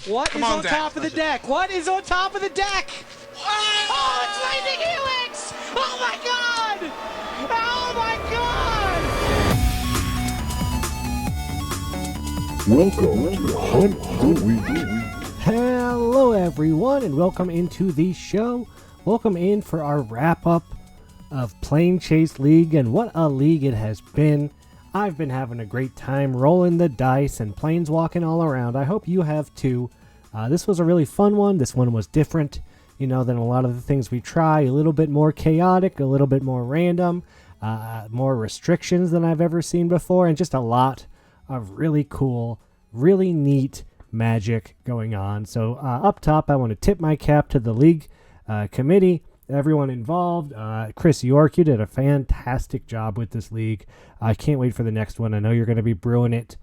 What is on top of the deck? What is on top of the deck? Oh, it's Lightning Helix! Oh my god! Oh my god! Welcome to Hunt the Week. Hello everyone and welcome into the show. Welcome in for our wrap-up of Planeschase League, and what a league it has been. I've been having a great time rolling the dice and planeswalking all around. I hope you have too. This was a really fun one. This one was different, than a lot of the things we try. A little bit more chaotic, a little bit more random, more restrictions than I've ever seen before, and just a lot of really cool, really neat magic going on. So up top, I want to tip my cap to the league committee, everyone involved. Chris York, you did a fantastic job with this league. I can't wait for the next one. I know you're going to be brewing it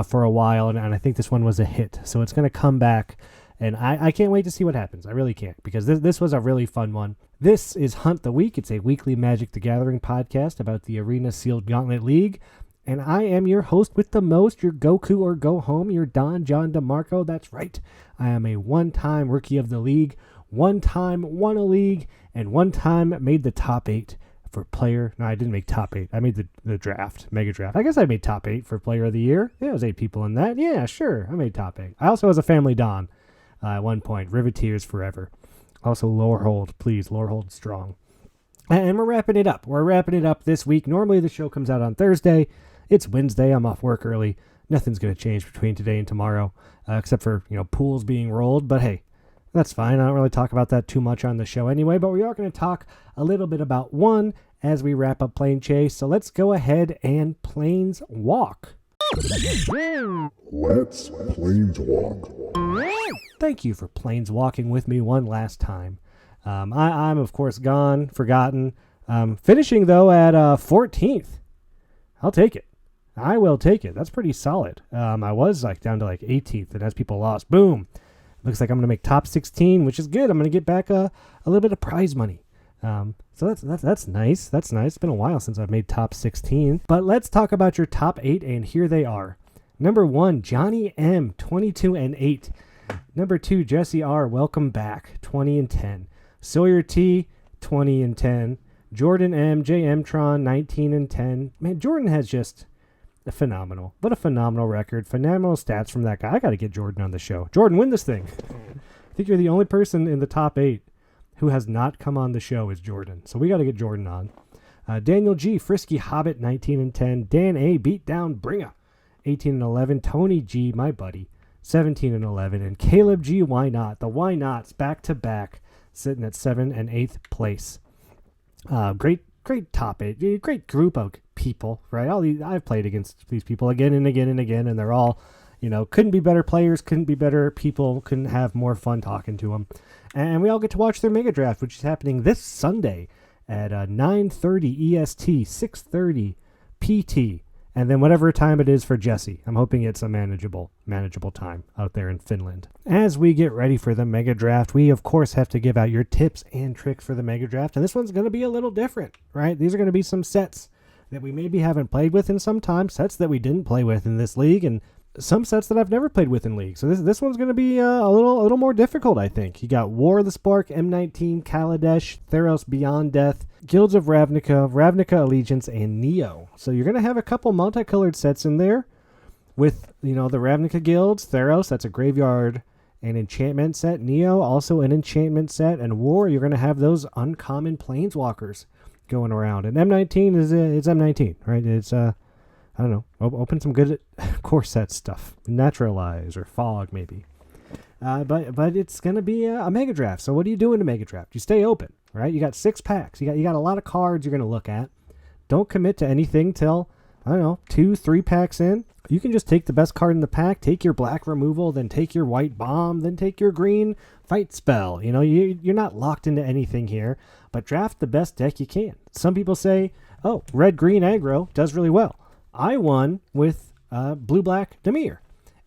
for a while, and I think this one was a hit. So it's going to come back, and I can't wait to see what happens. I really can't, because this was a really fun one. This is Hunt the Week. It's a weekly Magic the Gathering podcast about the Arena Sealed Gauntlet League. And I am your host with the most, your Goku or Go Home, your Don John DeMarco. That's right. I am a one-time rookie of the league, one time won a league, and one time made the top 8 for player. No, I didn't make top 8. I made the draft, mega draft. I guess I made top 8 for player of the year. Yeah, it was 8 people in that. Yeah, sure. I made top 8. I also was a family Don at one point. Riveteers forever. Also, Lorehold, please. Lorehold strong. And we're wrapping it up. We're wrapping it up this week. Normally the show comes out on Thursday. It's Wednesday. I'm off work early. Nothing's going to change between today and tomorrow, except for, pools being rolled. But hey, that's fine. I don't really talk about that too much on the show anyway, but we are going to talk a little bit about one as we wrap up Planeschase. So let's go ahead and planeswalk. Let's planeswalk. Thank you for planeswalking with me one last time. I'm of course gone, forgotten. Finishing though at 14th. I'll take it. I will take it. That's pretty solid. I was down to 18th, and as people lost, boom. Looks like I'm going to make top 16, which is good. I'm going to get back a little bit of prize money. So that's nice. That's nice. It's been a while since I've made top 16. But let's talk about your top 8, and here they are. Number 1, Johnny M, 22-8. Number 2, Jesse R, welcome back, 20-10. Sawyer T, 20-10. Jordan M, JM Tron, 19-10. Man, Jordan has just a phenomenal record. Phenomenal stats from that guy. I got to get Jordan on the show. Jordan, win this thing. I think you're the only person in the top 8 who has not come on the show is Jordan. So we got to get Jordan on. Daniel G, Frisky Hobbit, 19-10. Dan A, Beat Down Bringer, 18-11. Tony G, my buddy, 17-11. And Caleb G, Why Not? The Why Nots back to back, sitting at 7th and 8th place. Great top 8, great group of people, right? I've played against these people again and again and again, and they're all, couldn't be better players, couldn't be better people, couldn't have more fun talking to them. And we all get to watch their mega draft, which is happening this Sunday at 9:30 EST, 6:30 PT, and then whatever time it is for Jesse. I'm hoping it's a manageable time out there in Finland. As we get ready for the Mega Draft, we of course have to give out your tips and tricks for the Mega Draft, and this one's going to be a little different, right? These are going to be some sets that we maybe haven't played with in some time, sets that we didn't play with in this league, and some sets that I've never played with in league. So this one's going to be a little more difficult, I think. You got War of the Spark, M19, Kaladesh, Theros Beyond Death, Guilds of Ravnica, Ravnica Allegiance, and Neo. So you're going to have a couple multicolored sets in there with, the Ravnica Guilds, Theros, that's a graveyard and enchantment set. Neo, also an enchantment set. And War, you're going to have those uncommon planeswalkers going around. And M19 it's M19, right? It's I don't know, open some good core set stuff. Naturalize or Fog, maybe. But it's going to be a Mega Draft. So what do you do in a Mega Draft? You stay open, right? You got 6 packs. You got a lot of cards you're going to look at. Don't commit to anything till, 2-3 packs in. You can just take the best card in the pack, take your black removal, then take your white bomb, then take your green fight spell. You're not locked into anything here, but draft the best deck you can. Some people say, oh, red-green aggro does really well. I won with blue-black Dimir.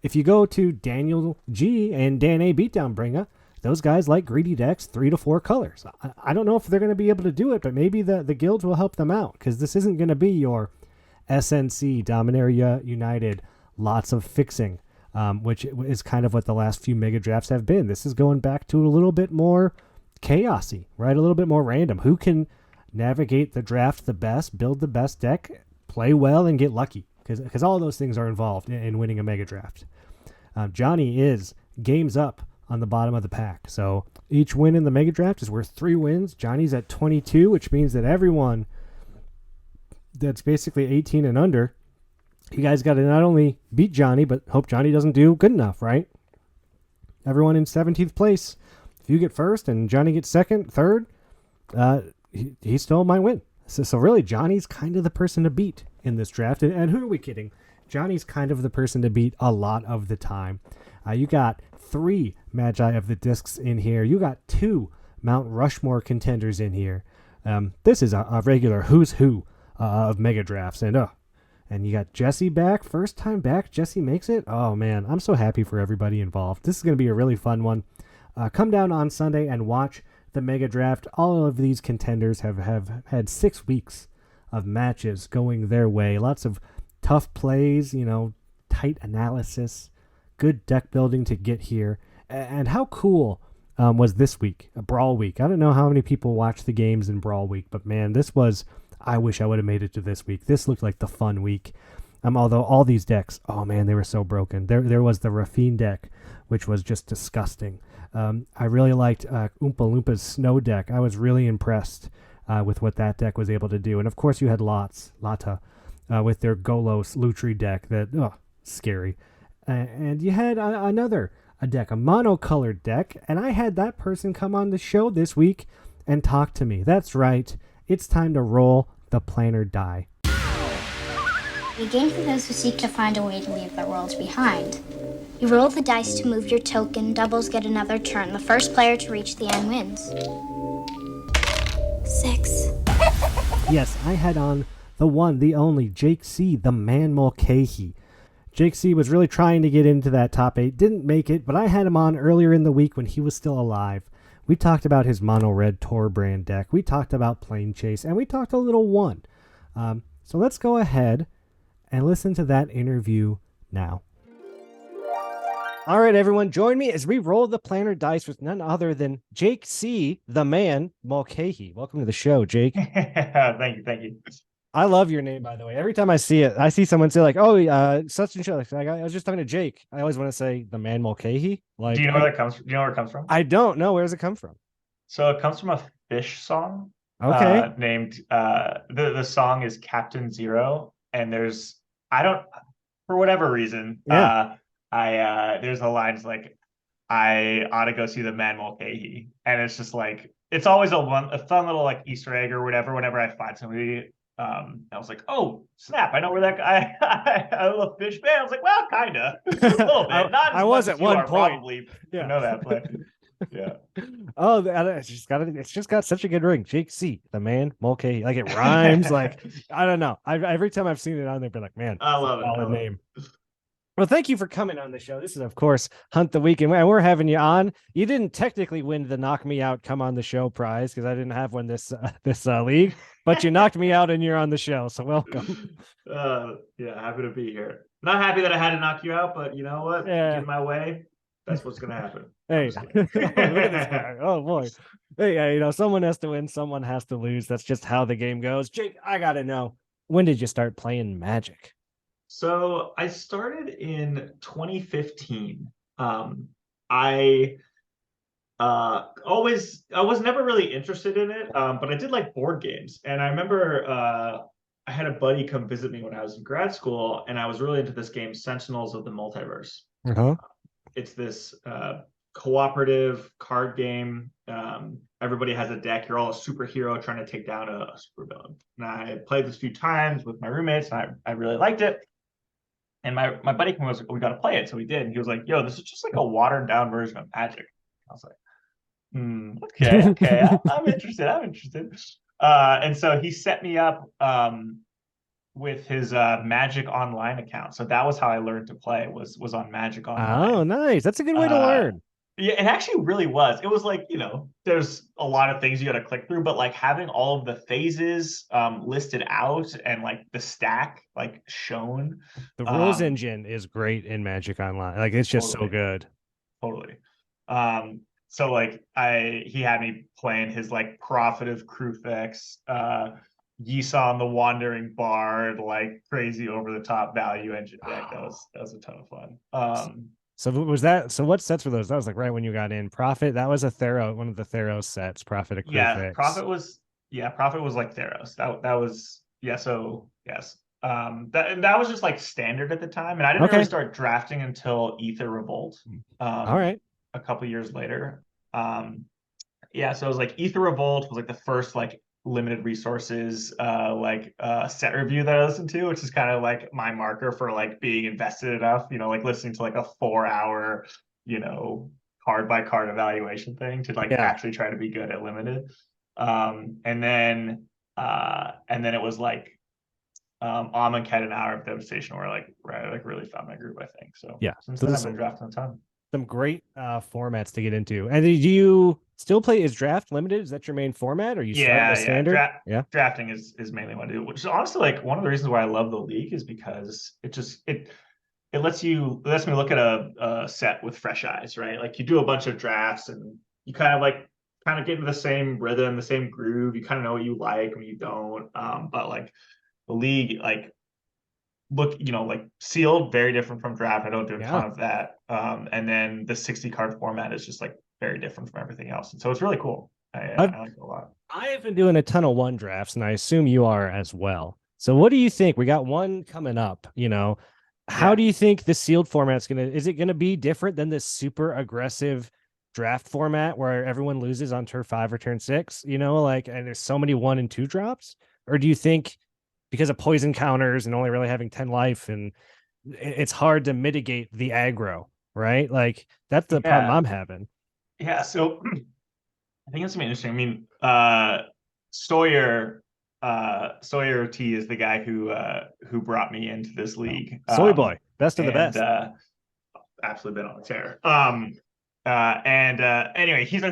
If you go to Daniel G and Dan A Beatdown Bringer, those guys like greedy decks 3 to 4 colors. I don't know if they're going to be able to do it, but maybe the guilds will help them out, because this isn't going to be your SNC, Dominaria United, lots of fixing. which is kind of what the last few mega drafts have been. This is going back to a little bit more chaosy, right? A little bit more random. Who can navigate the draft the best, build the best deck, play well, and get lucky? Because all those things are involved in winning a mega draft. Johnny is games up on the bottom of the pack. So each win in the mega draft is worth 3 wins. Johnny's at 22, which means that everyone that's basically 18 and under, you guys got to not only beat Johnny, but hope Johnny doesn't do good enough, right? Everyone in 17th place, if you get first and Johnny gets second, third, he still might win. So really, Johnny's kind of the person to beat in this draft. And who are we kidding? Johnny's kind of the person to beat a lot of the time. You got 3 Magi of the Discs in here. You got 2 Mount Rushmore contenders in here. This is a regular who's who of mega drafts. And you got Jesse back. First time back, Jesse makes it. Oh, man, I'm so happy for everybody involved. This is going to be a really fun one. Come down on Sunday and watch the mega draft. All of these contenders have had 6 weeks of matches going their way. Lots of tough plays, tight analysis, good deck building to get here. And how cool was this week, a Brawl Week? I don't know how many people watch the games in Brawl Week, but man, I wish I would have made it to this week. This looked like the fun week. Although all these decks, oh man, they were so broken. There was the Rafine deck, which was just disgusting. I really liked Oompa Loompa's Snow deck. I was really impressed with what that deck was able to do. And of course you had Lata with their Golos Lutri deck that, scary. And you had another deck, a monocolored deck, and I had that person come on the show this week and talk to me. That's right. It's time to roll the planar die. A game for those who seek to find a way to leave their worlds behind. You roll the dice to move your token, doubles get another turn. The first player to reach the end wins. 6. Yes, I had on the one, the only, Jake C., the man Mulcahy. Jake C. was really trying to get into that top 8, didn't make it, but I had him on earlier in the week when he was still alive. We talked about his mono red Tor brand deck. We talked about Planeschase, and we talked a little one. So let's go ahead and listen to that interview now. All right, everyone, join me as we roll the planar dice with none other than Jake C., the man Mulcahy. Welcome to the show, Jake. Thank you. I love your name, by the way. Every time I see it, I see someone say like, "Oh, such and such." Like, I was just talking to Jake. I always want to say the man Mulcahy. Like, do you know where that comes from? Do you know where it comes from? I don't know. Where does it come from? So it comes from a Fish song. Okay. Named the song is Captain Zero, and there's for whatever reason, Yeah. There's a line like, I ought to go see the man Mulcahy, and it's just like it's always a fun little like Easter egg or whatever. Whenever I find somebody. I was like, oh snap! I know where that guy. I love Fish fan. I was like, well, kind of, a little bit. Not. I was at one point. Probably, yeah. Know that, but yeah. Oh, it's just got such a good ring. Jake C., the man Mulcahy. Like it rhymes. Like I don't know. Every time I've seen it on there, been like, man, I love it. Solid name. Well, thank you for coming on the show. This is, of course, Hunt the Weekend, and we're having you on. You didn't technically win the Knock Me Out Come on the Show prize because I didn't have one this league, but you knocked me out and you're on the show, so welcome. Yeah, happy to be here. Not happy that I had to knock you out, but you know what? Yeah. Get in my way. That's what's gonna happen. Hey, look at this guy. Oh boy. Hey, someone has to win, someone has to lose. That's just how the game goes. Jake, I gotta know, when did you start playing Magic? So I started in 2015. I was never really interested in it, but I did like board games. And I remember I had a buddy come visit me when I was in grad school, and I was really into this game, Sentinels of the Multiverse. Uh-huh. It's this cooperative card game. Everybody has a deck. You're all a superhero trying to take down a supervillain. And I played this a few times with my roommates, and I really liked it. And my buddy was like, we got to play it. So we did. And he was like, yo, this is just like a watered down version of Magic. I was like, okay. I'm interested. And so he set me up with his Magic Online account. So that was how I learned to play was on Magic Online. Oh, nice. That's a good way to learn. Yeah, it actually really was. It was like, there's a lot of things you got to click through, but like having all of the phases listed out and like the stack like shown. The rules Um, engine is great in Magic Online. Like it's just so totally, good. totally. So like he had me playing his like Prophet of Krufix, Yisan the Wandering Bard, like crazy over the top value engine deck. That was a ton of fun. So was that? So what sets were those? That was like right when you got in. Prophet. That was a Thero, one of the Theros sets. Prophet of Yeah, Krufix. Prophet was like Theros. That was yeah, so yes. That was just like standard at the time. And I didn't really Okay. start drafting until Ether Revolt All right. a couple years later. Yeah, so it was like Ether Revolt was like the first like limited resources set review that I listened to, which is kind of like my marker for like being invested enough, like listening to like a 4 hour, you know, card by card evaluation thing to like Yeah. actually try to be good at limited. And then it was like Amonkhet and Hour of Devastation where I like really found my groove, I think. So Yeah. since So then this I've been drafting a ton. some great formats to get into. And do you still play? Is draft limited? Is that your main format? Or you start Yeah, with yeah. standard? Yeah. Drafting is mainly what I do, which is honestly like one of the reasons why I love the league is because it lets me look at a set with fresh eyes, right? Like you do a bunch of drafts and you kind of get into the same rhythm, the same groove. You kind of know what you like and you don't. But like the league, like like sealed, very different from draft. I don't do a Yeah. ton of that. And then the 60 card format is just like very different from everything else. And so it's really cool. I've I like it a lot. I have been doing a ton of one drafts, and I assume you are as well. So what do you think? We got one coming up, How Yeah. do you think the sealed format's is it gonna be different than this super aggressive draft format where everyone loses on turn 5 or turn 6, and there's so many 1 and 2 drops? Or do you think because of poison counters and only really having 10 life and it's hard to mitigate the aggro, right? Like that's the problem Yeah. I'm having. Yeah. So I think it's gonna be interesting. I mean, Sawyer, Sawyer T is the guy who brought me into this league. Soy boy, best of the And best. Absolutely been on a tear. Anyway, he's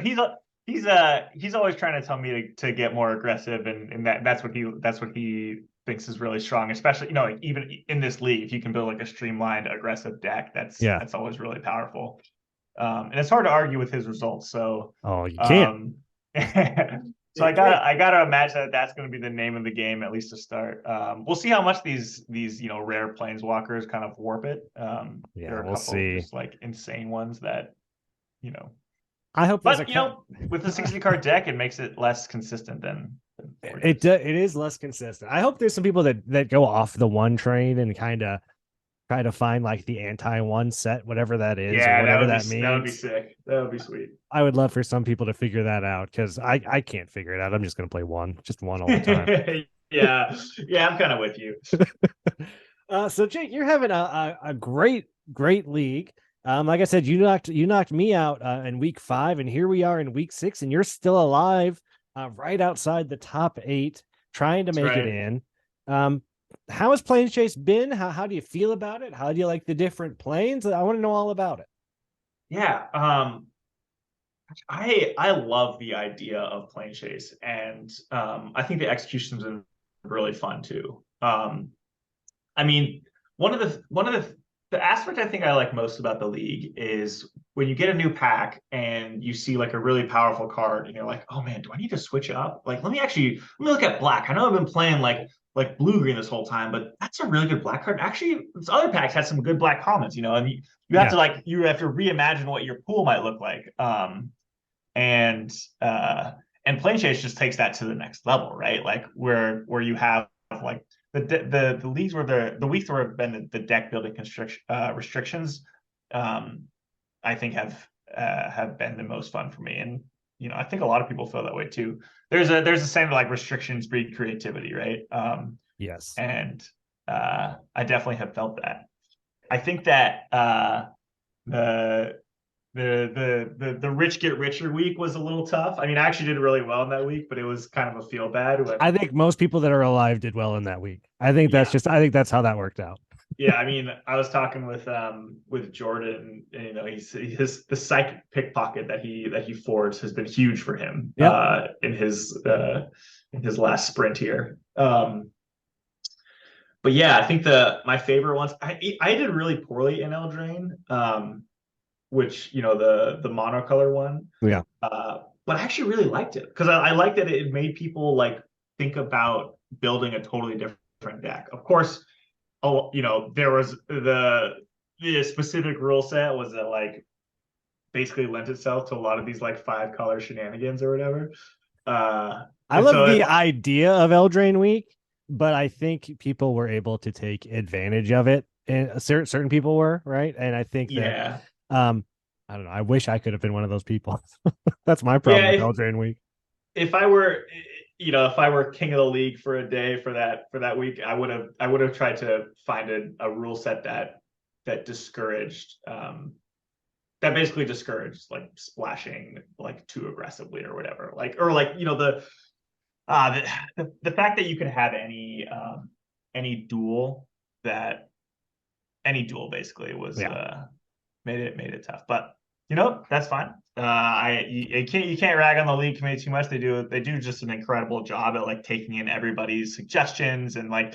always trying to tell me to get more aggressive, and that's what he thinks is really strong, especially like even in this league, if you can build like a streamlined aggressive deck, Yeah. that's always really powerful. And it's hard to argue with his results. So, Oh, you can't. um, so I gotta imagine that that's going to be the name of the game at least to start. We'll see how much these rare planeswalkers kind of warp it. Yeah, There are a we'll couple of see. just like insane ones that you know, I hope there's but a with the 60 card deck, it makes it less consistent than it is less consistent. I hope there's some people that go off the one train and kind of try to find like the anti one set, whatever that is, or Yeah, whatever that that would be means. sick. That would be sweet. I would love for some people to figure that out because I can't figure it out. I'm just gonna play just one all the time. Yeah, yeah, I'm kind of with you. So Jake, you're having a great league. Like I said, you knocked me out in week 5, and here we are in week 6, and you're still alive, right outside the top 8, trying to That's make it right. in. How has Planeschase been? How do you feel about it? How do you like the different planes? I want to know all about it. Yeah, I love the idea of Planeschase, and I think the execution's been really fun too. I mean, the aspect I think I like most about the league is when you get a new pack and you see like a really powerful card and you're like, oh man, do I need to switch up? Like, let me look at black. I know I've been playing like blue green this whole time, but that's a really good black card. Actually, this other packs had some good black commons, and you have to reimagine what your pool might look like. And Planechase just takes that to the next level, right? Like where you have like the leagues where the weeks where have been the deck building restrictions, I think have been the most fun for me, and I think a lot of people feel that way too. There's a saying like restrictions breed creativity, right? Yes. And I definitely have felt that. I think that the the rich get richer week was a little tough. I mean, I actually did really well in that week, but it was kind of a feel bad. I think most people that are alive did well in that week. I think that's how that worked out. yeah, I mean, I was talking with Jordan, and, the psychic pickpocket that he forged has been huge for him Yep. in his last sprint here. But yeah, I think my favorite ones. I did really poorly in Eldraine, which the monocolor one. Yeah. But I actually really liked it because I liked that it made people like think about building a totally different deck. Of course, there was the specific rule set was that like basically lent itself to a lot of these like 5-color shenanigans or whatever. I love the idea of Eldraine Week, but I think people were able to take advantage of it, and certain people were, right? And I think that I don't know. I wish I could have been one of those people. That's my problem with Eldraine Week. If I were king of the league for a day for that week, I would have tried to find a rule set that discouraged that basically discouraged like splashing like too aggressively or whatever. The fact that you could have any duel basically was made it tough. But that's fine. You can't rag on the league committee too much. They do just an incredible job at like taking in everybody's suggestions, and like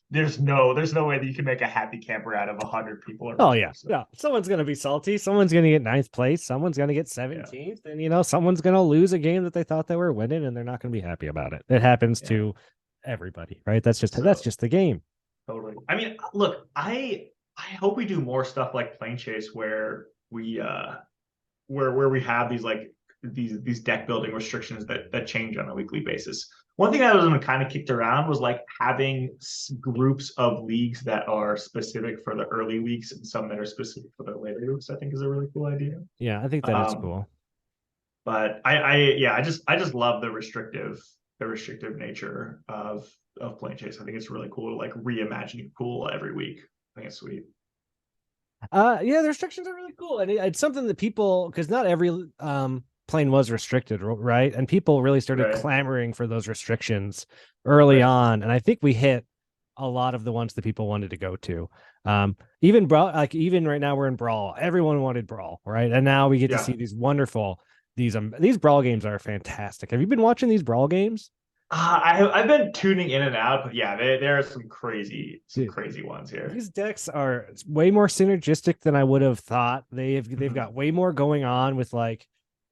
there's no way that you can make a happy camper out of 100 people. Oh yeah. Someone's gonna be salty. Someone's gonna get 9th place. Someone's gonna get 17th, and someone's gonna lose a game that they thought they were winning, and they're not gonna be happy about it. It happens to everybody, right? That's just the game. Totally. I mean, look, I hope we do more stuff like Planeschase where we have these deck building restrictions that change on a weekly basis. One thing that was kind of kicked around was like having groups of leagues that are specific for the early weeks and some that are specific for the later weeks. I think is a really cool idea. Yeah, I think that is cool. But I just love the restrictive nature of Planeschase. I think it's really cool to like reimagine pool every week. I think it's sweet. The restrictions are really cool, and it's something that people, because not every plane was restricted, right? And people really started clamoring for those restrictions early on, and I think we hit a lot of the ones that people wanted to go to. Even right now we're in Brawl. Everyone wanted Brawl, right? And now we get to see these wonderful these Brawl games are fantastic. Have you been watching these Brawl games? I've been tuning in and out, but yeah, there are some crazy ones here. These decks are way more synergistic than I would have thought. They've got way more going on with like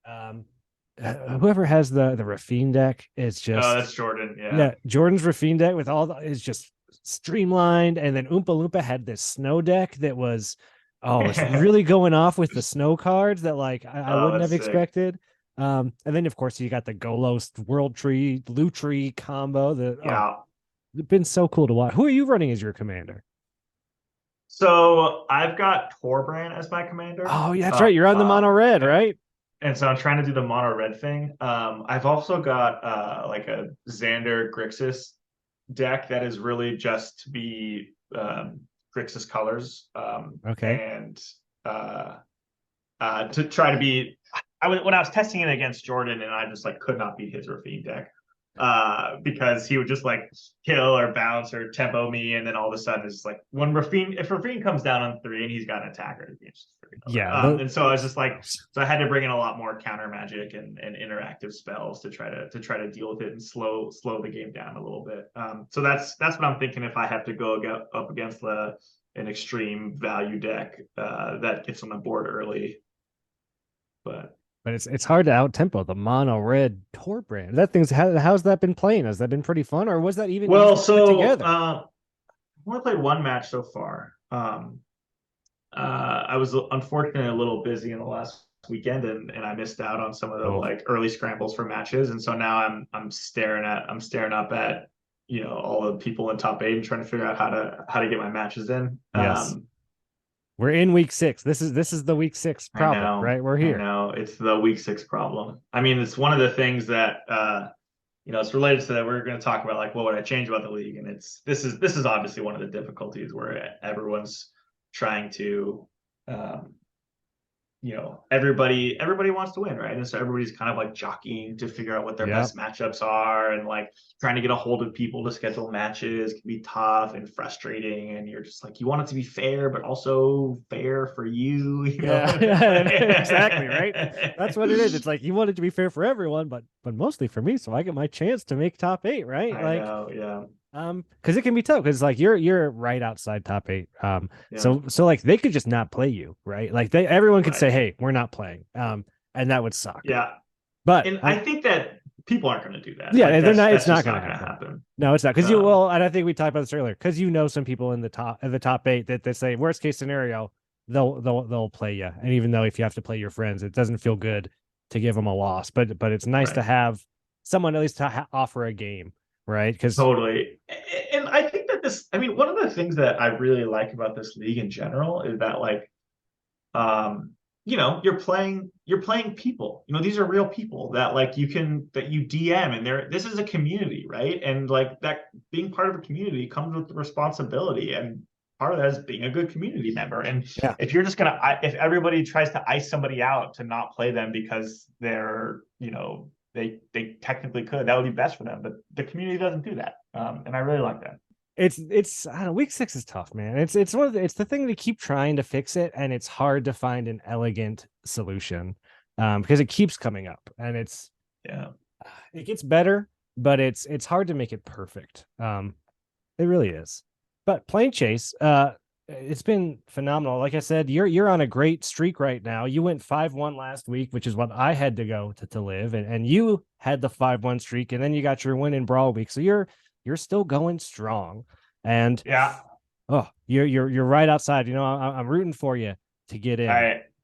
whoever has the Rafine deck is just that's Jordan. Yeah, Jordan's Rafine deck with is just streamlined, and then Oompa Loompa had this snow deck that was it's really going off with the snow cards that like I wouldn't have expected. And then of course you got the Golos World Tree Lutri combo it's been so cool to watch. Who are you running as your commander? So I've got Torbrand as my commander. Oh yeah, that's right. You're on the mono red, right? And so I'm trying to do the mono red thing. I've also got like a Xander Grixis deck that is really just to be Grixis colors. And to try to be when I was testing it against Jordan, and I just like could not beat his Rafine deck because he would just like kill or bounce or tempo me, and then all of a sudden it's like if Rafine comes down on 3 and he's got an attacker, and so I was just like, so I had to bring in a lot more counter magic and interactive spells to try to deal with it and slow the game down a little bit. So that's what I'm thinking if I have to go up against an extreme value deck that gets on the board early, but it's hard to out tempo the mono red Torbrand. That thing's how's that been playing? Has that been pretty fun, or was that even together? I've only played one match so far. I was unfortunately a little busy in the last weekend, and I missed out on some of the like early scrambles for matches, and so now I'm staring up at all the people in top 8 and trying to figure out how to get my matches in. Yes. We're in week 6. This is the week 6 problem, right? We're here. I know, it's the week 6 problem. I mean, it's one of the things that it's related to that we're going to talk about, like what would I change about the league, and this is obviously one of the difficulties where everyone's trying to everybody wants to win, right? And so everybody's kind of like jockeying to figure out what their Yep. best matchups are, and like trying to get a hold of people to schedule matches can be tough and frustrating. And you're just like, you want it to be fair, but also fair for you, Yeah, exactly, right? That's what it is. It's like you want it to be fair for everyone, but mostly for me, so I get my chance to make top 8, right? I Like, know, yeah, because it can be tough because like you're right outside top 8. yeah, So like they could just not play you, right? Like everyone could say, right, hey, we're not playing. And that would suck. yeah. But And I think that people aren't going to do that. Like yeah, they're not. It's that's not just going not to going to happen. happen. No, it's not because Um, and I think we talked about this earlier because some people in the top 8 that they say worst case scenario they'll play you, and even though if you have to play your friends, it doesn't feel good to give them a loss, but it's nice to right. have someone at least to offer a game, right? Because Totally. And I think that I mean, one of the things that I really like about this league in general is that like, um, you're playing people. These are real people that like that you DM, and this is a community, right? And like that being part of a community comes with the responsibility, and part of that is being a good community member. And yeah, if you're just if everybody tries to ice somebody out to not play them because they technically could, that would be best for them, but the community doesn't do that, and I really like that. it's I don't know, week 6 is tough, man. It's it's the thing to keep trying to fix it, and it's hard to find an elegant solution because it keeps coming up, and Yeah. it gets better, but it's hard to make it perfect. It really is. But Planeschase, it's been phenomenal. Like I said, you're on a great streak right now. You went 5-1 last week, which is what I had to go to live, and you had the 5-1 streak, and then you got your win in Brawl week. So you're still going strong, and Yeah. you're right outside. I'm rooting for you to get in.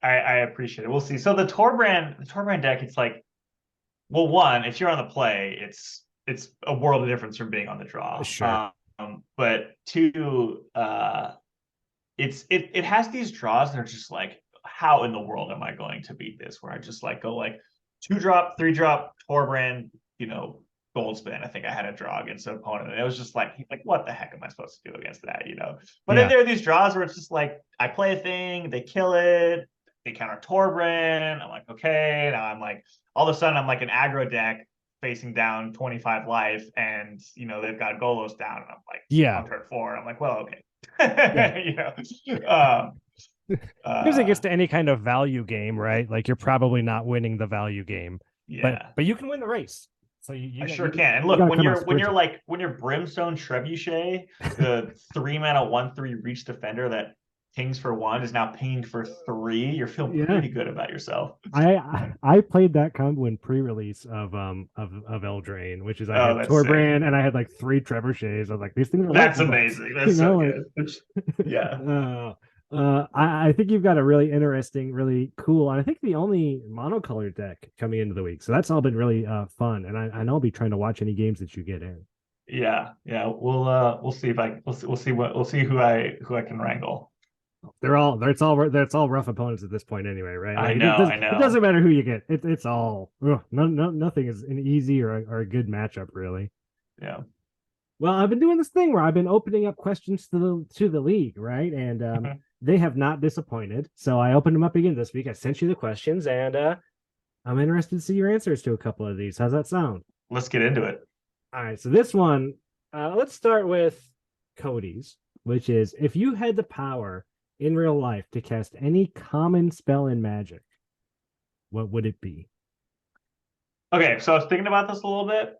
I appreciate it. We'll see. So the Torbrand deck, it's like, well, one, if you're on the play, it's a world of difference from being on the draw. Sure. But two, it has these draws that are just like, how in the world am I going to beat this? Where I just like go like 2-drop, 3-drop, Torbrand, gold spin. I think I had a draw against an opponent, and it was just like, what the heck am I supposed to do against that? But then there are these draws where it's just like, I play a thing, they kill it, they counter Torbrand. I'm like, okay, now I'm like, all of a sudden I'm like an aggro deck facing down 25 life, and they've got Golos down, and I'm like, Yeah. on turn 4, I'm like, well, okay. Yeah. Because it gets to any kind of value game, right? Like you're probably not winning the value game, yeah, but you can win the race. So I sure can. And look, when you're Brimstone Trebuchet, the 3-mana 1/3 reach defender that pings for 1 is now pinging for 3. You're feeling pretty good about yourself. I played that combo in pre-release of Eldraine, which is I had Torbrand and I had like 3 Trebuchets. I was like, these things are that's amazing. That's so good. Yeah. I think you've got a really interesting, really cool, and I think the only monocolor deck coming into the week. So that's all been really fun, and I know I'll be trying to watch any games that you get in. Yeah. We'll see we'll see who I can wrangle. It's all rough opponents at this point anyway, right? Like, I know. It doesn't matter who you get. It's all nothing is an easy or a good matchup really. Yeah. Well, I've been doing this thing where I've been opening up questions to the league, right? And they have not disappointed. So I opened them up again this week. I sent you the questions, and I'm interested to see your answers to a couple of these. How's that sound? Let's get into it. All right. So this one, let's start with Cody's, which is if you had the power in real life to cast any common spell in Magic, what would it be? Okay, so I was thinking about this a little bit.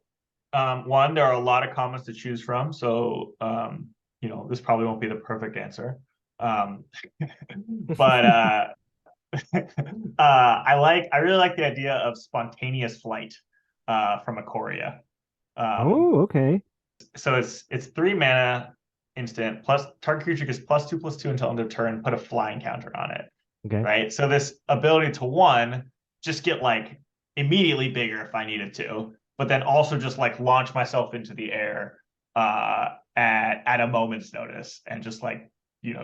One, there are a lot of comments to choose from, so this probably won't be the perfect answer. But I really like the idea of spontaneous flight from Ikoria. Okay. So it's 3 mana instant, plus target creature gets +2/+2 until end of turn, put a flying counter on it. Okay. Right. So this ability to, one, just get like immediately bigger if I needed to, but then also just like launch myself into the air at a moment's notice and just like,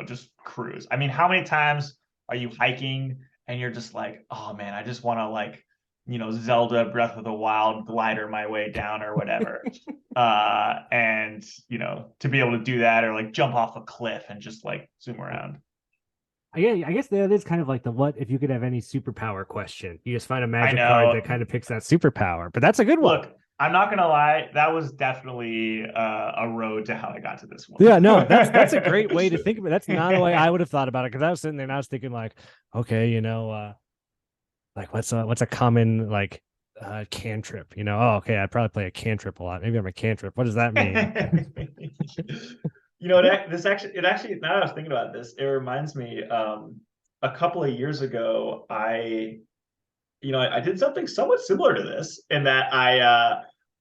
just cruise. I mean, how many times are you hiking and you're just like, oh man, I just want to like, Zelda Breath of the Wild glider my way down or whatever. And to be able to do that, or like jump off a cliff and just like zoom around. I guess that is kind of like the what if you could have any superpower question. You just find a I magic card that know. kind of picks that superpower. But that's a good one. Look, I'm not gonna lie, that was definitely a road to how I got to this one. Yeah, no, that's a great way to think of it. That's not a way I would have thought about it because I was sitting there and I was thinking like, okay, like what's a common like cantrip? Oh, okay, I'd probably play a cantrip a lot. Maybe I'm a cantrip. What does that mean? It actually now that I was thinking about this, it reminds me a couple of years ago I did something somewhat similar to this in that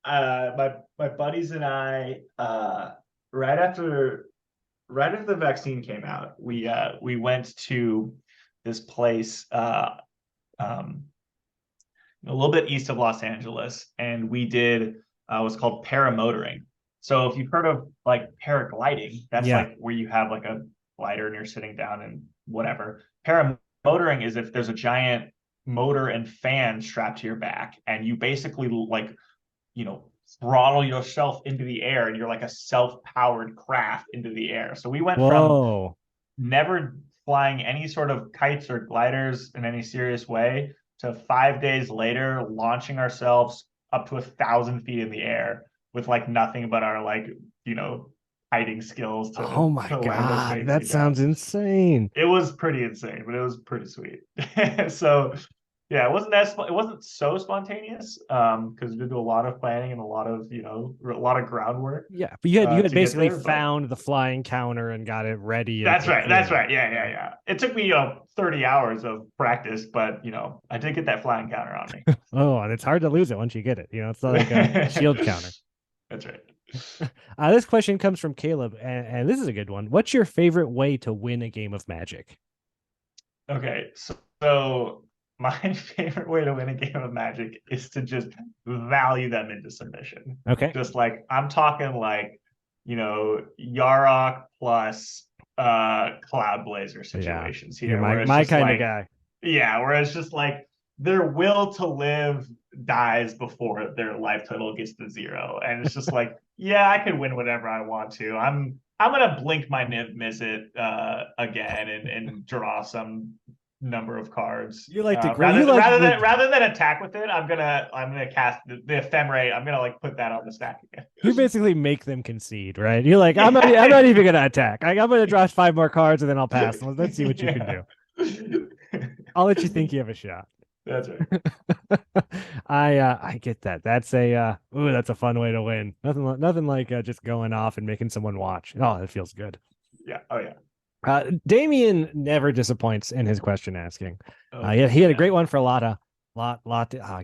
my buddies and I right after the vaccine came out, we went to this place um, a little bit east of Los Angeles, and we did what's called paramotoring. So if you've heard of like paragliding, that's Yeah. like where you have like a glider and you're sitting down and whatever. Paramotoring is if there's a giant motor and fan strapped to your back, and you basically like throttle yourself into the air, and you're like a self-powered craft into the air. So we went from Whoa. never flying any sort of kites or gliders in any serious way to 5 days later launching ourselves up to 1,000 feet in the air with like nothing but our like hiding skills Oh my to land us God, that safely down. sounds insane. It was pretty insane, but it was pretty sweet. So yeah, it wasn't so spontaneous because we did do a lot of planning and a lot of groundwork Yeah, but you had to get basically there. But found the flying counter and got it ready and that's right. That's prepared. right. Yeah, yeah, yeah. It took me 30 hours of practice, but I did get that flying counter on me. Oh, and it's hard to lose it once you get it. It's like a shield counter. That's right. This question comes from Caleb, and this is a good one. What's your favorite way to win a game of Magic? Okay, so my favorite way to win a game of Magic is to just value them into submission. Okay. Just like I'm talking like, Yarok plus Cloud Blazer Yeah. situations You're here, where it's my just kind of like, guy. yeah, where it's just like their will to live dies before their life total gets to zero. And it's just like, yeah, I could win whatever I want to. I'm gonna blink my Niv Mizzet again and draw some number of cards. You like to grow. Rather You like rather than attack with it, I'm gonna cast the ephemerate. I'm gonna like put that on the stack again. you basically make them concede, right? You're like, I'm not even gonna attack. I'm gonna draw 5 more cards and then I'll pass. Let's see what you can do. I'll let you think you have a shot. That's right. I get that. That's a fun way to win. Nothing like just going off and making someone watch. Oh, that feels good. Yeah. Oh yeah. Damien never disappoints in his question asking. Oh, He had a great one for I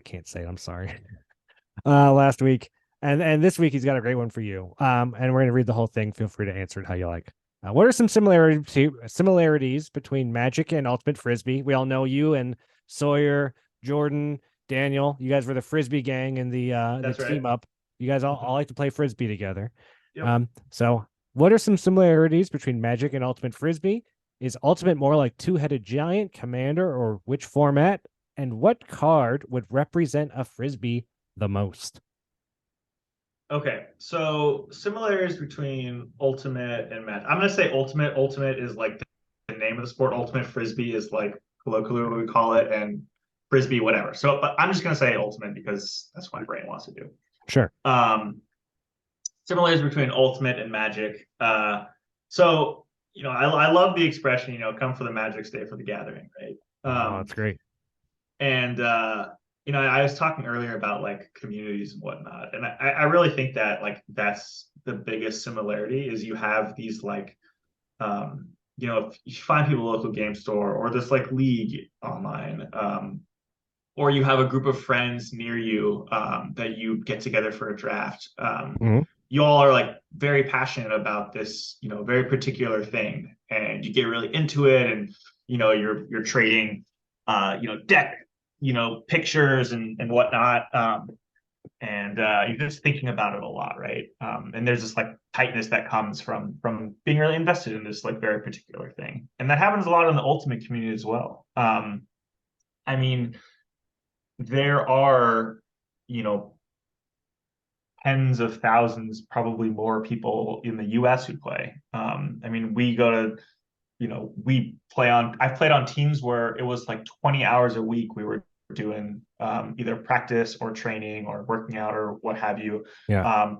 can't say it. I'm sorry. Last week and this week he's got a great one for you. And we're gonna read the whole thing. Feel free to answer it how you like. What are some similarities between Magic and Ultimate Frisbee? We all know you and Sawyer, Jordan, Daniel. You guys were the Frisbee gang in the team up. You guys all like to play Frisbee together. Yep. So what are some similarities between Magic and Ultimate Frisbee? Is Ultimate more like two-headed giant, commander, or which format? And what card would represent a Frisbee the most? Okay, so similarities between Ultimate and Magic. I'm gonna say Ultimate. Ultimate is like the name of the sport. Ultimate Frisbee is like colloquially what we call it, and Frisbee whatever. So, but I'm just gonna say Ultimate because that's what my brain wants to do. Sure. Similarities between Ultimate and Magic. So I love the expression, come for the Magic, stay for the gathering, right? That's great. And I was talking earlier about like communities and whatnot, and I really think that like that's the biggest similarity is you have these like, if you find people at a local game store or this like league online, or you have a group of friends near you that you get together for a draft. You all are like very passionate about this, very particular thing, and you get really into it, and you're trading, deck, pictures and whatnot, and you're just thinking about it a lot, right? And there's this like tightness that comes from being really invested in this like very particular thing, and that happens a lot in the Ultimate community as well. I mean, there are, tens of thousands, probably more people in the US who play. I mean, we go to I've played on teams where it was like 20 hours a week we were doing either practice or training or working out or what have you. Yeah.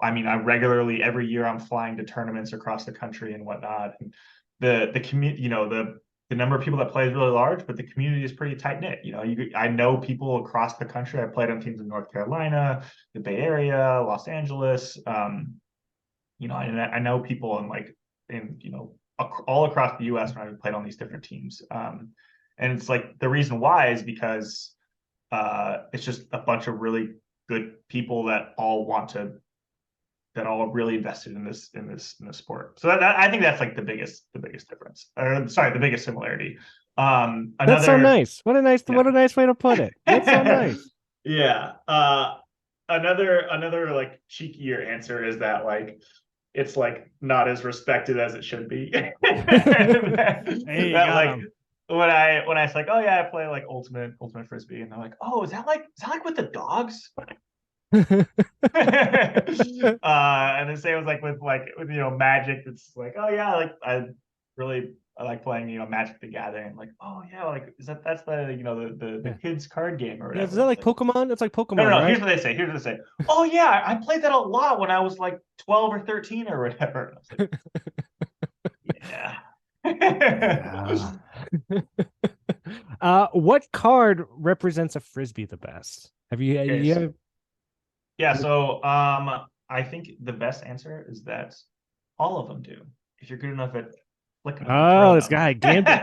I mean, I regularly every year I'm flying to tournaments across the country and whatnot. And the community, the number of people that play is really large, but the community is pretty tight knit. I know people across the country. I played on teams in North Carolina, the Bay Area, Los Angeles. I know people all across the U.S. when I've played on these different teams. And it's like the reason why is because it's just a bunch of really good people that all are really invested in this sport. So I think that's like the biggest difference. Sorry, the biggest similarity. That's so nice. What a nice way to put it. That's so nice. Yeah. Another like cheekier answer is that like it's like not as respected as it should be. Hey, that like when I say like, oh yeah, I play like ultimate frisbee, and they're like, oh, is that like with the dogs? And the same was like with Magic. It's like, oh yeah, like I like playing Magic the Gathering. Like, oh yeah, like that's the kids card game or whatever. Yeah, is that like Pokemon? It's like Pokemon. No. Right? Here's what they say. Oh yeah, I played that a lot when I was like 12 or 13 or whatever. Like, yeah. What card represents a frisbee the best? Have you? Okay, yeah. So I think the best answer is that all of them do. If you're good enough at flicking them. Oh, this guy gambling.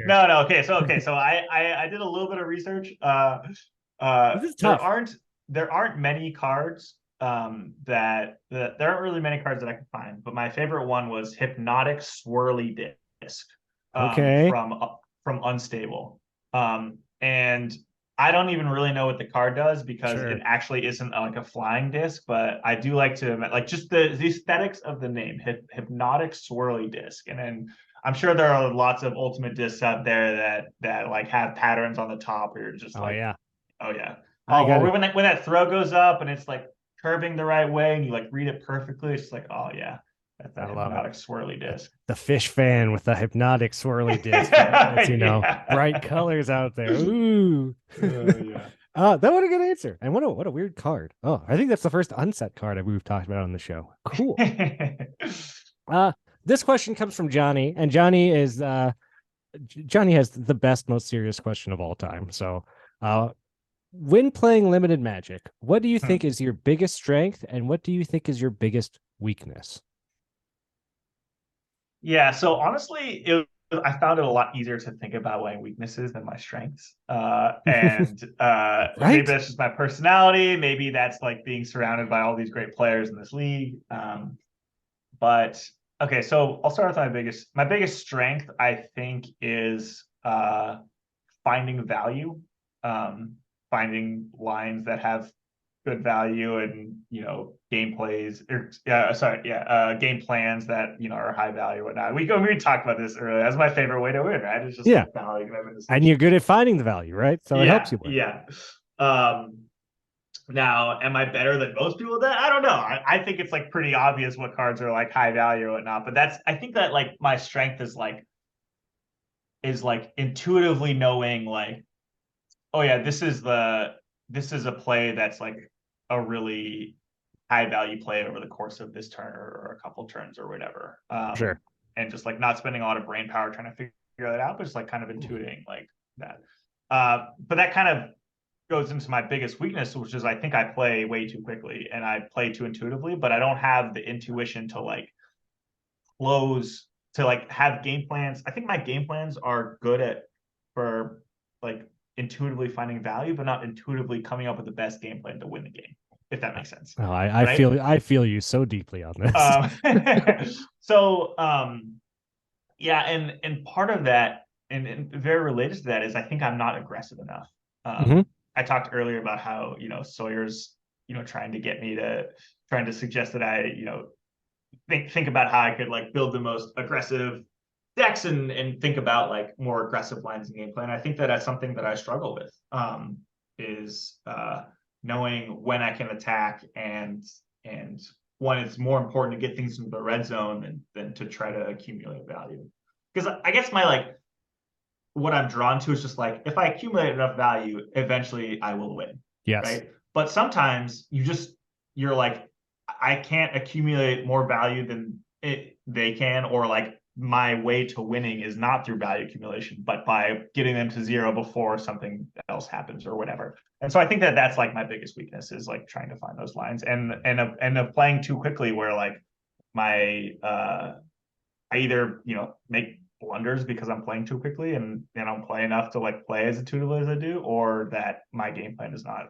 No. Okay. So I did a little bit of research. This is tough. There aren't many cards that there aren't really many cards that I can find, but my favorite one was Hypnotic Swirly Disc. Okay. From Unstable. And I don't even really know what the card does because Sure. it actually isn't like a flying disc, but I do like to like just the aesthetics of the name, Hypnotic Swirly Disc. And then I'm sure there are lots of ultimate discs out there that like have patterns on the top where you're just oh yeah. Or when that throw goes up and it's like curving the right way and you like read it perfectly, it's like, oh yeah. That's that hypnotic swirly disc. The fish fan with the hypnotic swirly disc. Bright colors out there. Ooh. Yeah. That was a good answer. And what a weird card. Oh, I think that's the first unset card we've talked about on the show. Cool. This question comes from Johnny, and Johnny has the best, most serious question of all time. So, when playing limited Magic, what do you think is your biggest strength, and what do you think is your biggest weakness? Yeah, so honestly, I found it a lot easier to think about my weaknesses than my strengths. Right? Maybe that's just my personality. Maybe that's like being surrounded by all these great players in this league. But okay, so I'll start with my biggest strength, I think, is finding value, finding lines that have good value and game plans that are high value and whatnot. We talked about this earlier. That's my favorite way to win, right? It's just value. And you're good at finding the value, right? So it helps you win. Yeah. Now, am I better than most people at that? I don't know. I think it's like pretty obvious what cards are like high value and whatnot. But I think that like my strength is like intuitively knowing like, oh yeah, this is a play that's like a really high value play over the course of this turn or a couple turns or whatever. Sure. And just like not spending a lot of brain power trying to figure that out, but just like kind of intuiting like that. But that kind of goes into my biggest weakness, which is I think I play way too quickly and I play too intuitively, but I don't have the intuition to like close, to like have game plans. I think my game plans are good for like intuitively finding value, but not intuitively coming up with the best game plan to win the game, if that makes sense. Oh, I feel you so deeply on this. Yeah, and part of that, and very related to that, is I think I'm not aggressive enough. I talked earlier about how Sawyer's trying to suggest that I think about how I could like build the most aggressive decks and think about like more aggressive lines in game plan. I think that's something that I struggle with, is knowing when I can attack and when it's more important to get things into the red zone than to try to accumulate value. because I guess my like what I'm drawn to is just like if I accumulate enough value, eventually I will win. Yes. Right. But sometimes you're like, I can't accumulate more value than they can, or like my way to winning is not through value accumulation, but by getting them to zero before something else happens or whatever. And so I think that that's like my biggest weakness is like trying to find those lines and playing too quickly where like my I either make blunders because I'm playing too quickly and I don't play enough to like play as intuitively as I do, or that my game plan is not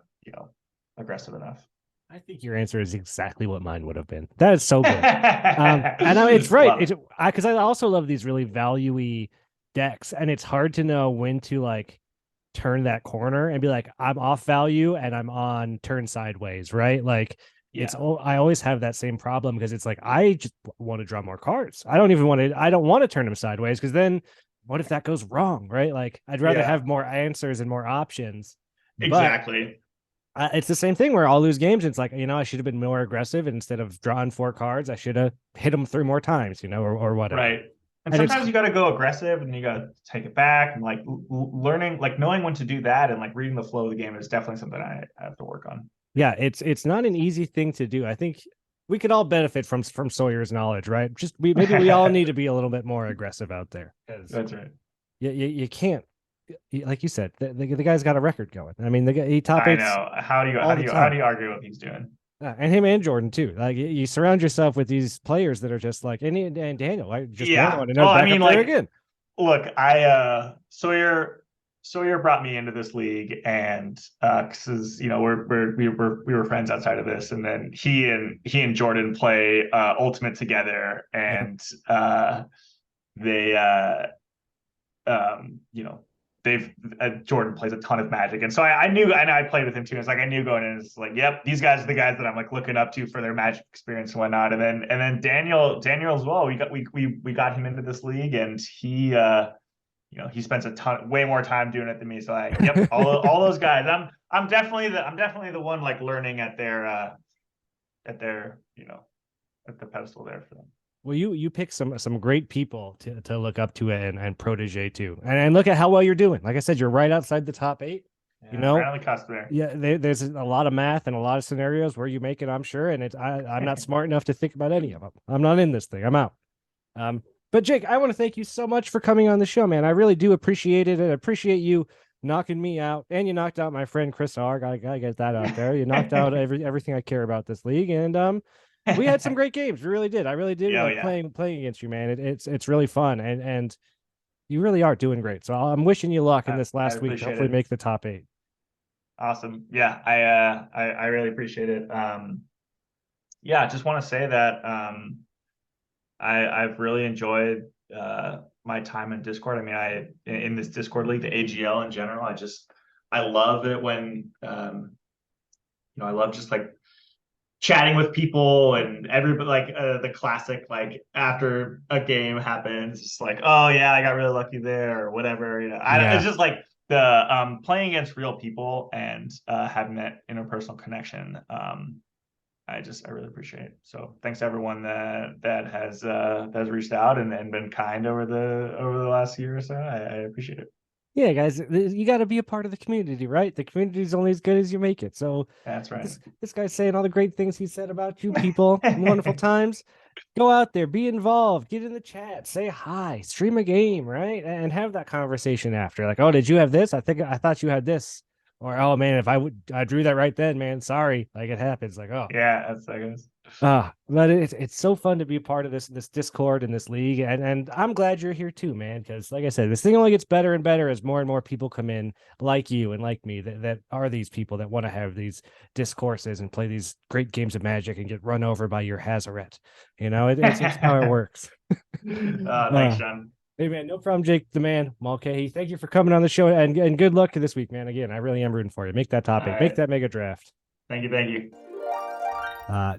aggressive enough. I think your answer is exactly what mine would have been. That is so good. And it's right. Because I also love these really value-y decks, and it's hard to know when to like turn that corner and be like, I'm off value and I'm on turn sideways, right? Like I always have that same problem because it's like I just want to draw more cards. I don't want to turn them sideways because then what if that goes wrong, right? Like I'd rather have more answers and more options. Exactly. But it's the same thing where I'll lose games. It's like, I should have been more aggressive. Instead of drawing 4 cards, I should have hit them 3 more times, or whatever. Right. And sometimes you got to go aggressive and you got to take it back, and like learning, like knowing when to do that and like reading the flow of the game is definitely something I have to work on. Yeah, it's not an easy thing to do. I think we could all benefit from Sawyer's knowledge, right? Maybe we all need to be a little bit more aggressive out there. That's right. You can't, like you said, the guy's got a record going. I mean, he top eights. I know. How do you argue what he's doing? And him and Jordan too. Like you surround yourself with these players that are just like and Daniel. I just want to know. I mean, like again. Look, Sawyer brought me into this league, and because we were friends outside of this, and then he and Jordan play Ultimate together, and Jordan plays a ton of Magic, and so I knew, and I played with him too. It's like I knew going in, it's like, yep, these guys are the guys that I'm like looking up to for their Magic experience and whatnot. And then Daniel as well. We got him into this league, and he he spends way more time doing it than me. So yep, all those guys. I'm definitely the one like learning at their at the pedestal there for them. Well, you pick some great people to look up to and protege to, and look at how well you're doing. Like I said, you're right outside the top 8. Right on the cusp there. Yeah, there's a lot of math and a lot of scenarios where you make it, I'm sure, and I'm not smart enough to think about any of them. I'm not in this thing. I'm out. But Jake, I want to thank you so much for coming on the show, man. I really do appreciate it, and I appreciate you knocking me out, and you knocked out my friend Chris R. Gotta get that out there. You knocked out everything I care about this league, and we had some great games. We really did. I really did playing against you, man. It's really fun, and you really are doing great. So I'm wishing you luck in this last week. Hopefully, make the top 8. Awesome. Yeah, I really appreciate it. I just want to say that I've really enjoyed my time in Discord. I mean, in this Discord league, the AGL in general, I love it when I love just like chatting with people and everybody, like the classic, like after a game happens, it's like, oh yeah, I got really lucky there or whatever. It's just like the playing against real people and having that interpersonal connection. I really appreciate it. So thanks to everyone that has reached out and been kind over the last year or so. I appreciate it. Yeah, guys, you got to be a part of the community, right? The community is only as good as you make it. So that's right. This guy's saying all the great things he said about you people, wonderful times. Go out there, be involved, get in the chat, say hi, stream a game, right? And have that conversation after. Like, oh, did you have this? I thought you had this. Or, oh man, if I drew that right then, man, sorry. Like it happens. Like, oh yeah, that's I guess. But it's so fun to be a part of this Discord and this league, and I'm glad you're here too, man. Because like I said, this thing only gets better and better as more and more people come in, like you and like me, that are these people that want to have these discourses and play these great games of Magic and get run over by your Hazaret. It's how it works. Thanks, Sean. Hey man, no problem, Jake the man. Mulcahy, thank you for coming on the show, and good luck this week, man. Again, I really am rooting for you. Make that topic, make that mega draft. Thank you.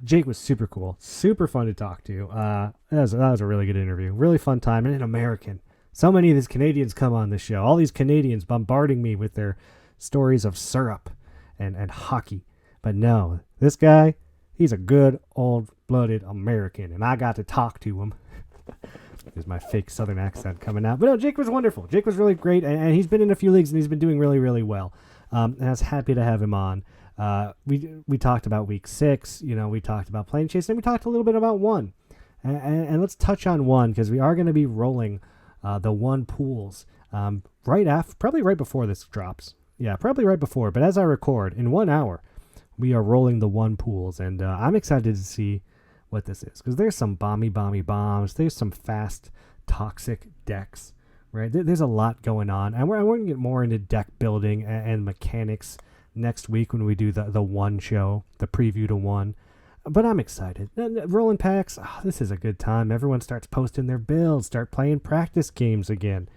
Jake was super cool, super fun to talk to. That was a really good interview, really fun time, and an American. So many of these Canadians come on this show. All these Canadians bombarding me with their stories of syrup and hockey. But no, this guy, he's a good old-blooded American, and I got to talk to him. Is my fake Southern accent coming out? But no, Jake was wonderful. Jake was really great, and he's been in a few leagues, and he's been doing really, really well. And I was happy to have him on. We talked about week 6. We talked about Planeschase, and we talked a little bit about 1. And let's touch on 1 because we are going to be rolling the 1 pools probably right before this drops. Yeah, probably right before. But as I record, in 1 hour, we are rolling the 1 pools, and I'm excited to see what this is because there's some bomby bombs. There's some fast, toxic decks, right? There's a lot going on, and we're going to get more into deck building and mechanics next week when we do the 1 show, the preview to 1. But I'm excited. Rolling packs, this is a good time. Everyone starts posting their builds, start playing practice games again.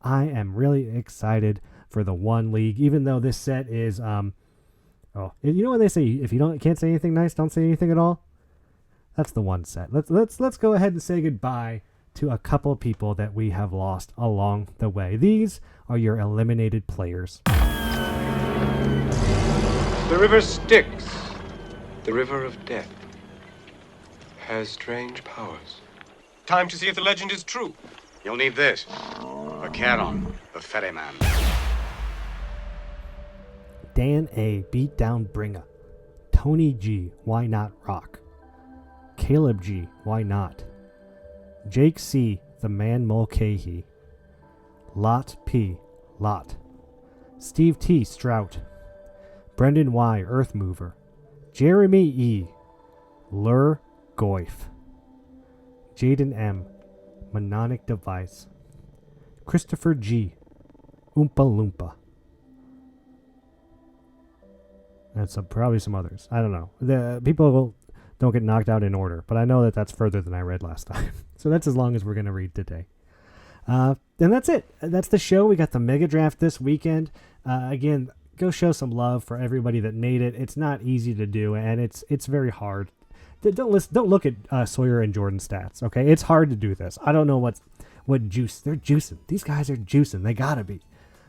I am really excited for the 1 league, even though this set is, you know when they say if you can't say anything nice, don't say anything at all? That's the 1 set. Let's go ahead and say goodbye to a couple of people that we have lost along the way. These are your eliminated players. The river Styx, the river of death, has strange powers. Time to see if the legend is true. You'll need this. A Charon, the ferryman. Dan A. Beat Down Bringer. Tony G. Why Not Rock. Caleb G. Why Not. Jake C. The Man Mulcahy. Lot P. Lot. Steve T. Strout. Brendan Y. Earth Mover. Jeremy E. Lur Goif. Jaden M. Mononic Device. Christopher G. Oompa Loompa. And probably some others. I don't know. The people don't get knocked out in order, but I know that that's further than I read last time. So that's as long as we're going to read today. And that's it. That's the show. We got the Mega Draft this weekend. Again, go show some love for everybody that made it. It's not easy to do, and it's very hard. Don't look at Sawyer and Jordan's stats, okay? It's hard to do this. I don't know what juice. They're juicing. These guys are juicing. They gotta be.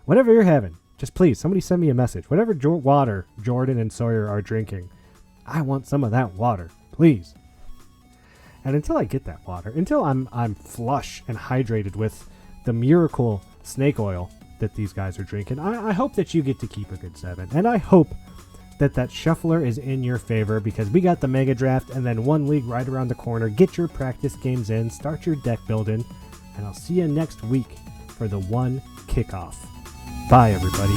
Whatever you're having, just please, somebody send me a message. Whatever water Jordan and Sawyer are drinking, I want some of that water, please. And until I get that water, until I'm flush and hydrated with the miracle snake oil that these guys are drinking, I hope that you get to keep a good 7. And I hope that shuffler is in your favor because we got the Mega Draft and then 1 league right around the corner. Get your practice games in, start your deck building, and I'll see you next week for the 1 kickoff. Bye, everybody.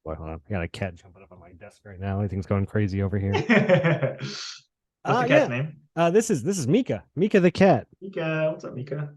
Boy, hold on. I got a cat jumping up on my desk right now. Everything's going crazy over here. What's the cat's name? This is Mika. Mika the cat. Mika. What's up, Mika?